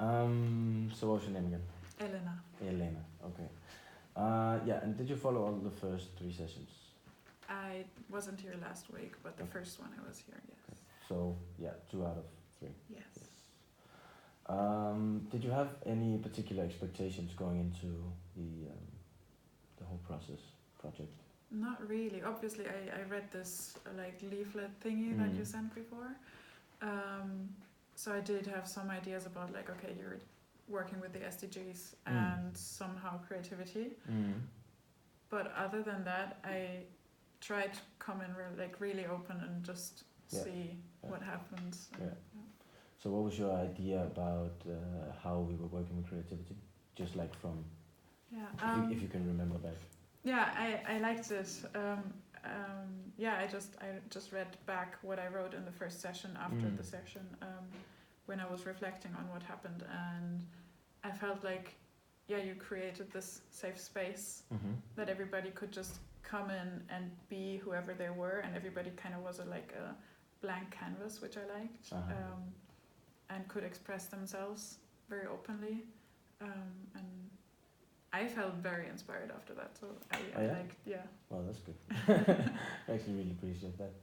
So what was your name again? Elena. Elena. Okay. Yeah, and did you follow all the first 3 sessions? I wasn't here last week, but the Okay. first one I was here, yes. Okay. So yeah, 2 out of 3. Yes. Yes. Did you have any particular expectations going into the whole project? Not really. Obviously, I read this like leaflet thingy that you sent before. So I did have some ideas about like, okay, you're working with the SDGs and somehow creativity. But other than that, I tried to come in really open and just see what happens. Yeah. So what was your idea about how we were working with creativity? Just like from, if you can remember back. Yeah, I liked it. Yeah, I just read back what I wrote in the first session after the session when I was reflecting on what happened, and I felt like, yeah, you created this safe space that everybody could just come in and be whoever they were, and everybody kind of was like a blank canvas, which I liked, and could express themselves very openly, and I felt very inspired after that, so I liked, yeah. Well, that's good. I actually really appreciate that.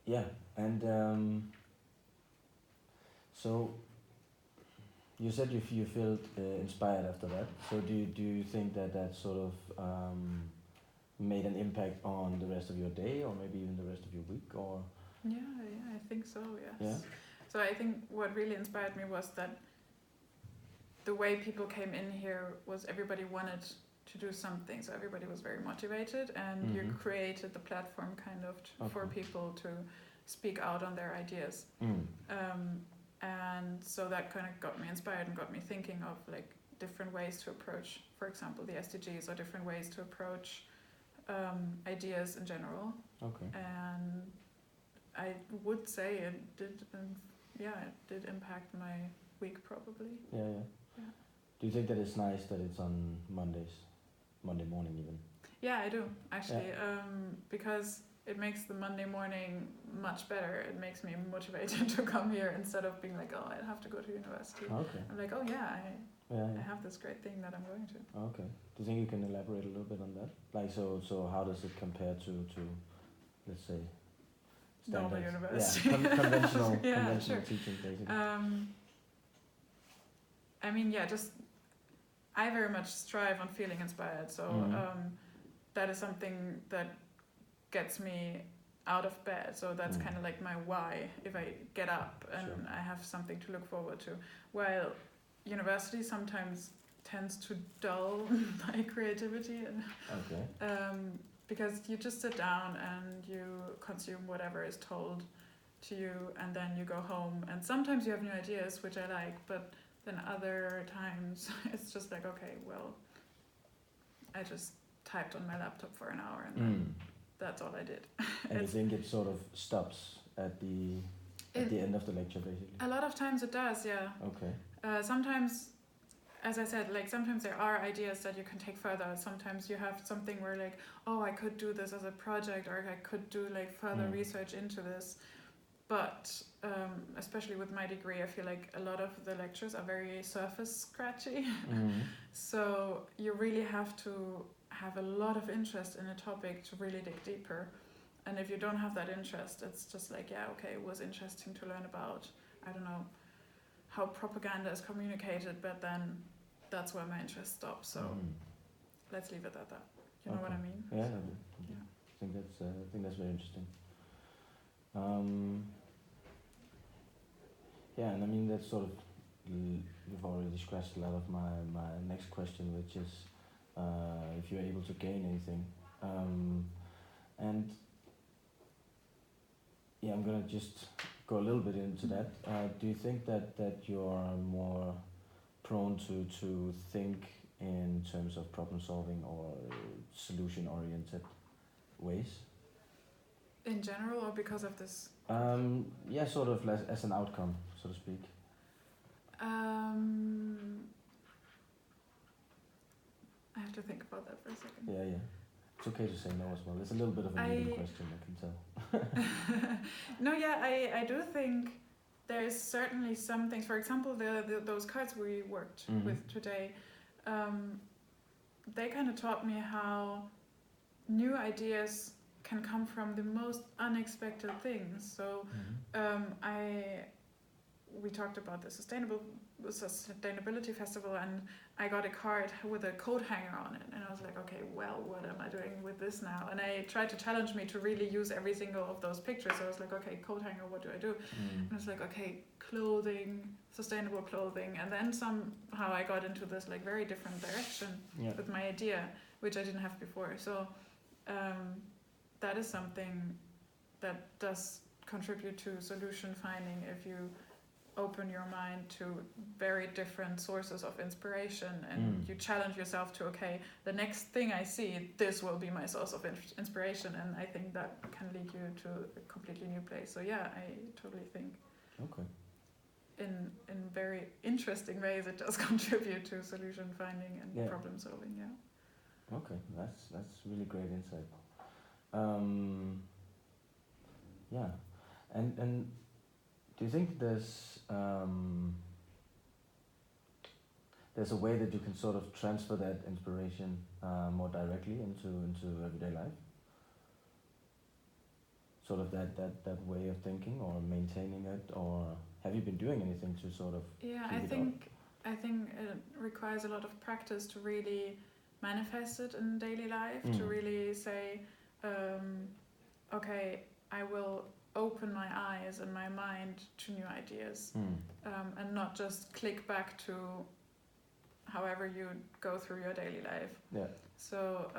Yeah, and so you said you felt inspired after that. So do you think that sort of made an impact on the rest of your day, or maybe even the rest of your week, or? Yeah, I think so. Yes. Yeah. So I think what really inspired me was that the way people came in here was everybody wanted to do something, so everybody was very motivated, and you created the platform kind of for people to speak out on their ideas. And so that kind of got me inspired and got me thinking of like different ways to approach, for example, the SDGs, or different ways to approach ideas in general. Okay. And I would say it did impact my week probably. Yeah. Do you think that it's nice that it's on Monday morning even? Yeah, I do actually, because it makes the Monday morning much better. It makes me motivated to come here instead of being like, oh, I have to go to university. Okay. I'm like, oh yeah, I have this great thing that I'm going to. Okay. Do you think you can elaborate a little bit on that? Like, so how does it compare to let's say, normal university? Yeah, conventional sure. teaching basically. I mean, yeah, just I very much strive on feeling inspired. So that is something that gets me out of bed. So that's kind of like my why. If I get up and I have something to look forward to. While university sometimes tends to dull my creativity, because you just sit down and you consume whatever is told to you, and then you go home, and sometimes you have new ideas, which I like, but then other times it's just like, okay, well, I just typed on my laptop for an hour and then that's all I did. And you think it sort of stops at the end of the lecture basically? A lot of times it does, yeah. Okay. Sometimes, as I said, like sometimes there are ideas that you can take further. Sometimes you have something where like, oh, I could do this as a project, or I could do like further research into this. But especially with my degree, I feel like a lot of the lectures are very surface scratchy. So you really have to have a lot of interest in a topic to really dig deeper. And if you don't have that interest, it's just like, yeah, okay, it was interesting to learn about, I don't know, how propaganda is communicated, but then that's where my interest stops. So let's leave it at that. You know what I mean? Yeah, so, I think that's very interesting. Yeah, and I mean that's sort of, you've already scratched a lot of my next question, which is if you're able to gain anything. And yeah, I'm gonna just go a little bit into that. Do you think that you're more prone to think in terms of problem solving or solution oriented ways? In general, or because of this? Yeah, sort of as an outcome, so to speak. I have to think about that for a second. Yeah. It's okay to say no as well. It's a little bit of a leading question, I can tell. No, yeah, I do think there is certainly some things. For example, those cards we worked with today, they kind of taught me how new ideas can come from the most unexpected things. So we talked about the sustainability festival, and I got a card with a coat hanger on it, and I was like, okay, well, what am I doing with this now? And I tried to challenge me to really use every single of those pictures. So I was like, okay, coat hanger, what do I do? And I was like, okay, clothing, sustainable clothing, and then somehow I got into this like very different direction with my idea, which I didn't have before. So that is something that does contribute to solution finding if you open your mind to very different sources of inspiration, and you challenge yourself to, okay, the next thing I see, this will be my source of inspiration, and I think that can lead you to a completely new place. So yeah, I totally think in very interesting ways it does contribute to solution finding and problem solving. Okay, that's really great insight. And do you think there's a way that you can sort of transfer that inspiration more directly into everyday life? Sort of that way of thinking, or maintaining it, or have you been doing anything to sort of keep I think it requires a lot of practice to really manifest it in daily life, to really say, okay, I will open my eyes and my mind to new ideas, and not just click back to however you go through your daily life. Yeah. So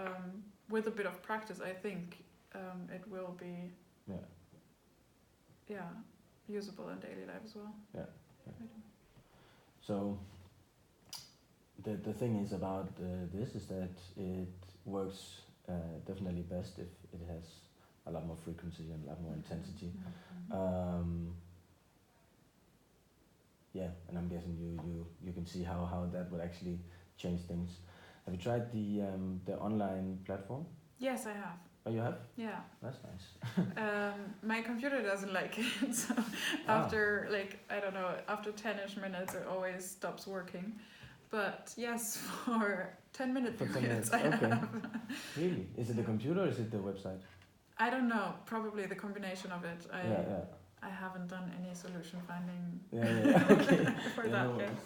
with a bit of practice, I think it will be usable in daily life as well. Yeah. So the thing is about this is that it works definitely best if it has a lot more frequency and a lot more intensity. And I'm guessing you can see how that would actually change things. Have you tried the online platform? Yes, I have. Oh, you have? Yeah. That's nice. My computer doesn't like it, so after after 10ish minutes it always stops working. But yes, for 10 minutes I have. Really? Is it the computer or is it the website? I don't know, probably the combination of it. I haven't done any solution finding for that yet.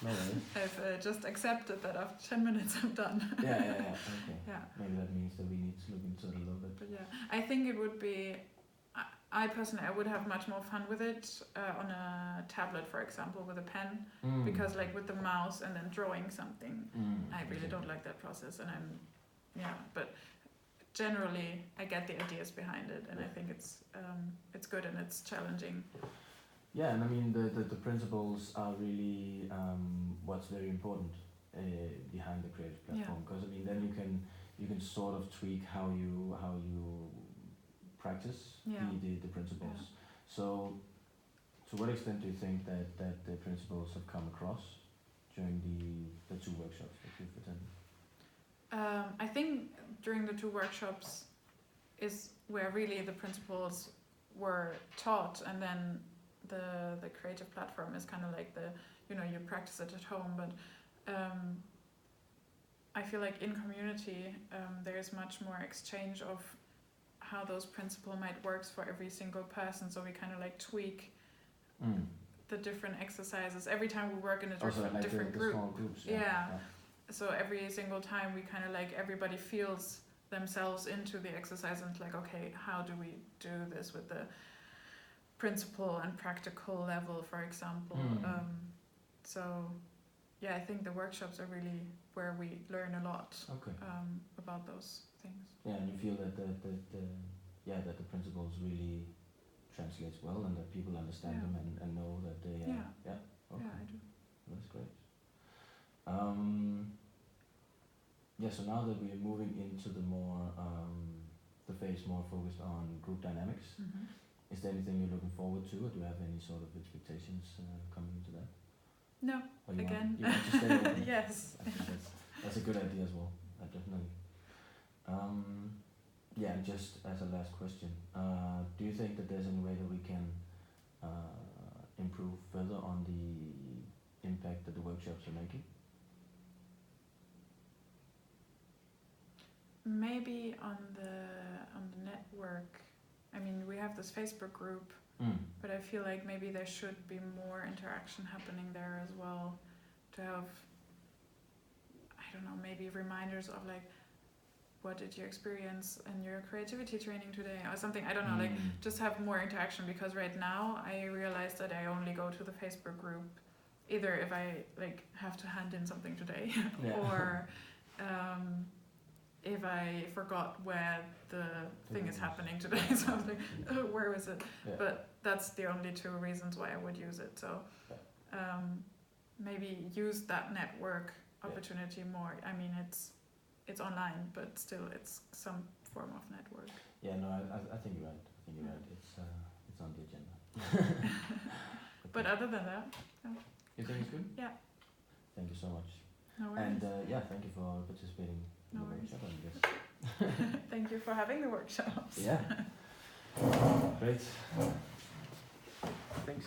No worries. I've just accepted that after 10 minutes I'm done. Okay. Yeah. Maybe that means that we need to look into it a little bit. But yeah, I think it would be, I personally would have much more fun with it on a tablet, for example, with a pen, because like with the mouse and then drawing something, I really don't like that process, and but generally I get the ideas behind it, and I think it's good and it's challenging. Yeah, and I mean the principles are really what's very important behind the creative platform, because I mean then you can sort of tweak how you practice the principles. So to what extent do you think that the principles have come across during the two workshops that you've attended? I think during the two workshops is where really the principles were taught, and then the creative platform is kind of like you practice it at home, but I feel like in community there's much more exchange of how those principles might work for every single person, so we kind of like tweak the different exercises every time we work in a different group. Small groups, So every single time we kind of like everybody feels themselves into the exercise, and it's like, okay, how do we do this with the principle and practical level, for example. I think the workshops are really where we learn a lot about those things. Yeah, and you feel that the principles really translates well, and that people understand them and know that they Yeah, I do. That's great. So now that we are moving into the more the phase more focused on group dynamics, is there anything you're looking forward to, or do you have any sort of expectations coming into that? No, again. You want to stay open? Yes. I think that's a good idea as well, definitely. And just as a last question, do you think that there's any way that we can you're making? Maybe on the network. I mean, we have this Facebook group, but I feel like maybe there should be more interaction happening there as well, to have, I don't know, maybe reminders of like, what did you experience in your creativity training today or something. I don't know, like just have more interaction, because right now I realize that I only go to the Facebook group either if I like have to hand in something today or if I forgot where the thing is happening today. So I was like, oh, where is it? Yeah. But that's the only two reasons why I would use it. So maybe use that network opportunity more. I mean, it's online, but still it's some form of network. Yeah, no, I think you're right. I think you're right. It's on the agenda. But other than that, you think it's good? Yeah. Thank you so much. No worries. And thank you for participating in No the worries. workshop, I guess. Thank you for having the workshops. Yeah. Great. Thanks.